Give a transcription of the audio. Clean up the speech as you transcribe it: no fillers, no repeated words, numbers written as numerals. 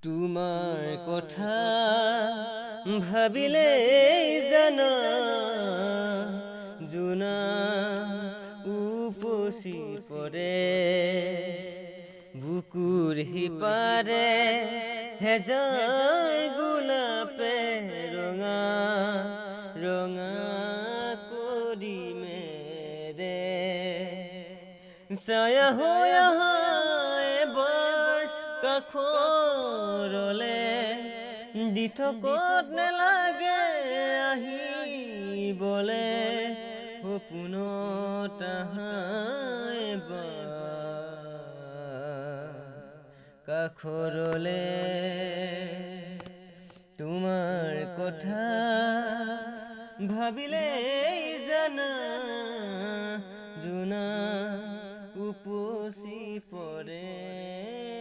তোমাৰ কথা ভাবিলে জানা জোনা উপচি পৰে বুকুৰ সিপাৰে হেজাৰ গোলাপে ৰঙা ৰঙা কৰি মেৰে ছায়া হৈ আহা এবাৰ কাষৰলে দি থকত নেলাগে আহিবলে সপোনত আহা এবাৰ কাষৰলে তোমাৰ কথা ভাবিলে জানা জোনা উপচি পৰে